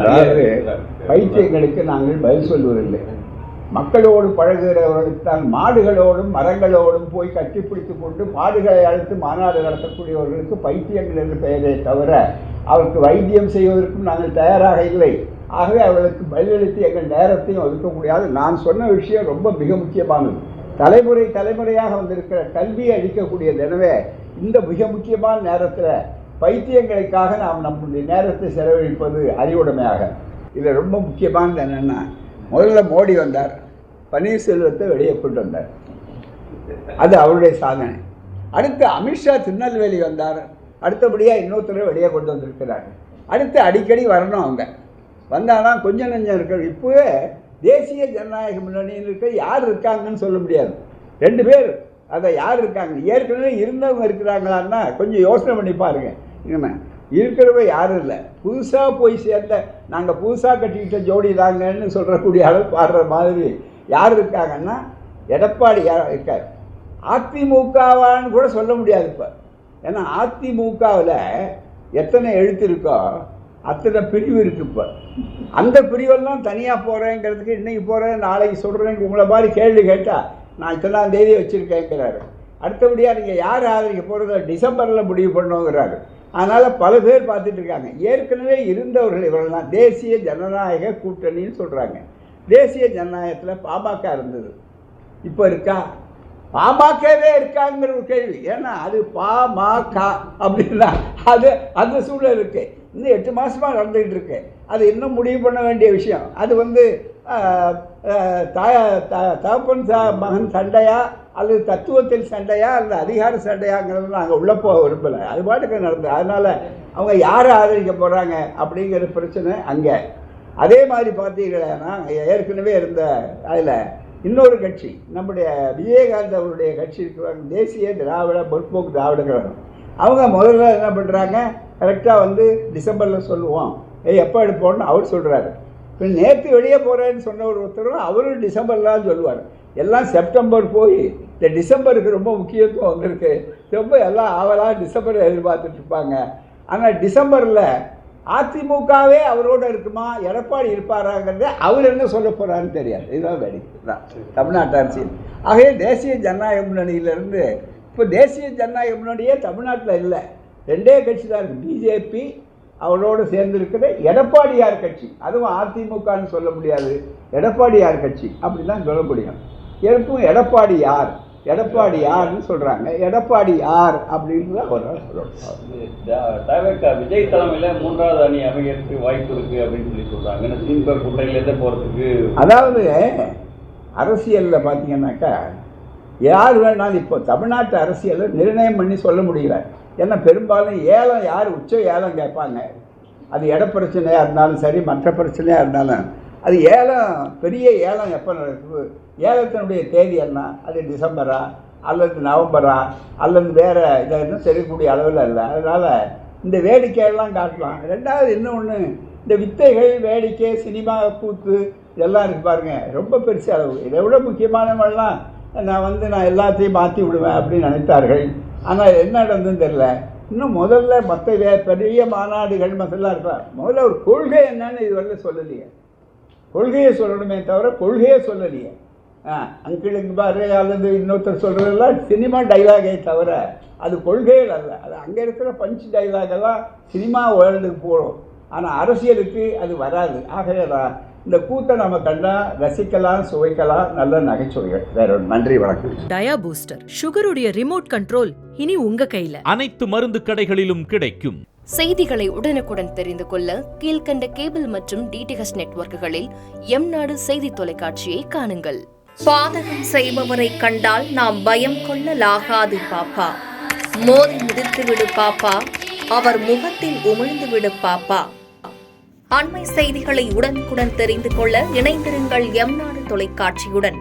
அதாவது பைத்தியங்களுக்கு நாங்கள் பதில் சொல்வதில்லை. மக்களோடு பழகுகிறவர்களுக்கு தான் மாடுகளோடும் மரங்களோடும் போய் கட்டிப்பிடித்து கொண்டு மாடுகளை அழைத்து மாநாடு நடத்தக்கூடியவர்களுக்கு பைத்தியங்கள் என்று பெயரே தவிர அவருக்கு வைத்தியம் செய்வதற்கும் நாங்கள் தயாராக இல்லை. ஆகவே அவர்களுக்கு பதிலளித்து எங்கள் நேரத்தையும் ஒதுக்க முடியாது. நான் சொன்ன விஷயம் ரொம்ப மிக முக்கியமானது. தலைமுறையாக வந்திருக்கிற கல்வியை அளிக்கக்கூடிய தினவே இந்த மிக முக்கியமான நேரத்தில் பைத்தியங்களுக்காக நாம் நம்முடைய நேரத்தை செலவழிப்பது அறிவுடைமையாக. இதில் ரொம்ப முக்கியமானது என்னென்னா, முதல்ல மோடி வந்தார், பன்னீர்செல்வத்தை வெளியே கொண்டு வந்தார், அது அவருடைய சாதனை. அடுத்து அமித்ஷா திருநெல்வேலி வந்தார், அடுத்தபடியாக இன்னொருத்தரை வெளியே கொண்டு வந்திருக்கிறாங்க. அடுத்து அடிக்கடி வரணும், அவங்க வந்தாலும் கொஞ்சம் நஞ்சம் இருக்கிற. இப்போவே தேசிய ஜனநாயக முன்னணியில் இருக்க யார் இருக்காங்கன்னு சொல்ல முடியாது. 2 பேர், அதை யார் இருக்காங்க, ஏற்கனவே இருந்தவங்க இருக்கிறாங்களான்னா கொஞ்சம் யோசனை பண்ணி பாருங்கள். இருக்கிறவங்க யாரும் இல்லை, புதுசாக போய் சேர்ந்த நாங்கள் புதுசாக கட்டிக்கிட்ட ஜோடி தாங்கன்னு சொல்கிறக்கூடிய அளவு பாடுற மாதிரி யார் இருக்காங்கன்னா எடப்பாடி இருக்கார். அதிமுகவான்னு கூட சொல்ல முடியாது இப்போ. ஏன்னா அதிமுகவில் எத்தனை எழுத்து இருக்கோ அத்தனை பிரிவு இருக்குது. இப்போ அந்த பிரிவெல்லாம் தனியாக போகிறேங்கிறதுக்கு இன்றைக்கி போகிறேன் நாளைக்கு சொல்கிறேன் உங்களை மாதிரி கேள்வி கேட்டால் நான் இத்தனாம் தேதி வச்சுருக்கேங்கிறாரு. அடுத்தபடியாக நீங்கள் யார் ஆதரிக்க போகிறத டிசம்பரில் முடிவு பண்ணுங்கிறாரு. அதனால் பல பேர் பார்த்துட்டு இருக்காங்க. ஏற்கனவே இருந்தவர்கள் இவர்கள்லாம் தேசிய ஜனநாயக கூட்டணின்னு சொல்கிறாங்க. தேசிய ஜனநாயகத்தில் பாமக இருந்தது, இப்போ இருக்கா? பாமகவே இருக்காங்கிற ஒரு கேள்வி. ஏன்னா அது பாமக அப்படின்னா அது அந்த சூழல் இருக்குது. இன்னும் 8 மாதமாக நடந்துக்கிட்டு இருக்கு. அது இன்னும் முடிவு பண்ண வேண்டிய விஷயம். அது தகப்பன் மகன் சண்டையா அல்லது தத்துவத்தில் சண்டையா அல்லது அதிகார சண்டையாங்கிறது நாங்கள் உள்ளே போக விரும்பலை. அது பாட்டுக்கு நடந்தது. அதனால் அவங்க யாரை ஆதரிக்க போகிறாங்க அப்படிங்கிற பிரச்சனை அங்கே. அதே மாதிரி பார்த்தீங்கன்னா ஏற்கனவே இருந்த அதில் இன்னொரு கட்சி, நம்முடைய விஜயகாந்த் அவருடைய கட்சி இருக்கிறாங்க, தேசிய முற்போக்கு திராவிட கழகம். அவங்க முதல்ல என்ன பண்ணுறாங்க, கரெக்டாக டிசம்பரில் சொல்லுவோம், எப்போ எடுப்போம்னு அவர் சொல்கிறாரு. இப்போ நேற்று வெளியே போகிறேன்னு சொன்ன ஒருத்தரும் அவரும் டிசம்பர்லாம் சொல்லுவார். எல்லாம் செப்டம்பர் போய் இந்த டிசம்பருக்கு ரொம்ப முக்கியத்துவம் வந்திருக்கு. ரொம்ப எல்லாம் ஆவலாக டிசம்பரை எதிர்பார்த்துட்ருப்பாங்க. ஆனால் டிசம்பரில் அதிமுகவே அவரோடு இருக்குமா, எடப்பாடி இருப்பாராங்கிறத அவர் என்ன சொல்ல போகிறாருன்னு தெரியாது. இதுதான் வேடிக்கை தான் தமிழ்நாட்டு அரசியல். ஆகவே தேசிய ஜனநாயக முன்னணியிலேருந்து இப்போ தேசிய ஜனநாயக முன்னணியே தமிழ்நாட்டில் இல்லை, 2 கட்சி தான் இருக்குது. பிஜேபி அவரோடு சேர்ந்திருக்கிற எடப்பாடியார் கட்சி, அதுவும் அதிமுகன்னு சொல்ல முடியாது, எடப்பாடியார் கட்சி அப்படி தான் சொல்ல முடியும். எப்பவும் எடப்பாடி யார்னு சொல்கிறாங்க, எடப்பாடி யார் அப்படின்னு தான் ஒரு சொல்கிறாங்க. விஜய் தலைமையில் 3வது அணி அமைகிறதுக்கு வாய்ப்பு இருக்குது அப்படின்னு சொல்கிறாங்க. திமுக கூட்டணியிலேருந்து போகிறதுக்கு, அதாவது அரசியலில் பார்த்தீங்கன்னாக்கா யார் வேணாலும் இப்போ தமிழ்நாட்டு அரசியலில் நிர்ணயம் பண்ணி சொல்ல முடியல. ஏன்னா பெரும்பாலும் ஏலம் யார் உச்ச ஏலம் கேட்பாங்க, அது இட பிரச்சனையாக இருந்தாலும் சரி, மற்ற பிரச்சனையாக இருந்தாலும் அது ஏலம், பெரிய ஏலம் எப்போ நடக்குது, ஏலத்தினுடைய தேதி என்ன, அது டிசம்பரா அல்லது நவம்பரா அல்லது வேறு இதை தெரியக்கூடிய அளவில் இல்லை. அதனால் இந்த வேடிக்கையெல்லாம் காட்டலாம். 2வது இன்னொன்று, இந்த வித்தைகள், வேடிக்கை, சினிமா, கூத்து இதெல்லாம் இருக்குது பாருங்கள், ரொம்ப பெருசு அளவு. இதை விட முக்கியமானவங்கள்லாம் நான் எல்லாத்தையும் மாற்றி விடுவேன் அப்படின்னு நினைத்தார்கள். ஆனால் என்ன நடந்ததுன்னு தெரியல. இன்னும் முதல்ல மற்ற பெரிய மாநாடுகள் மற்றெல்லாம் இருப்பார், முதல்ல ஒரு கொள்கை என்னன்னு இதுவரை சொல்லலையே. கொள்கையை சொல்லணுமே தவிர கொள்கையே சொல்லலையே. அங்கிளுக்கு பாரு அல்லது இன்னொருத்தர் சொல்கிறதெல்லாம் சினிமா டைலாகே தவிர அது கொள்கைகள் அல்ல. அது அங்கே இருக்கிற பஞ்ச் டைலாகெல்லாம் சினிமா வேர்ல்டுக்கு போகும், ஆனால் அரசியலுக்கு அது வராது. ஆகவே தான் இந்த கூத்தை நம்ம கண்டா ரசிக்கலாம், சுவைக்கலாம், நல்ல நகைச்சுவைகள். வேற ஒரு நன்றி, வணக்கம். டயா பூஸ்டர், சுகருடைய ரிமோட் கண்ட்ரோல் இனி உங்க கையில. அனைத்து மருந்து கடைகளிலும் கிடைக்கும். செய்திகளை உடனுக்குடன் தெரிந்து கொள்ள கீழ்கண்ட கேபிள் மற்றும் டிடிஹெச் நெட்வொர்க்குகளில் எம்நாடு செய்தி தொலைக்காட்சியை காணுங்கள். பாதகம் செய்பவரை கண்டால் நாம் பயம் கொள்ளலாகாது பாப்பா. மோதி மிதித்து விடு பாப்பா, அவர் முகத்தில் உமிழ்ந்து விடு பாப்பா. அண்மை செய்திகளை உடனுக்குடன் தெரிந்து கொள்ள இணைந்திருங்கள் எம்நாடு தொலைக்காட்சியுடன்.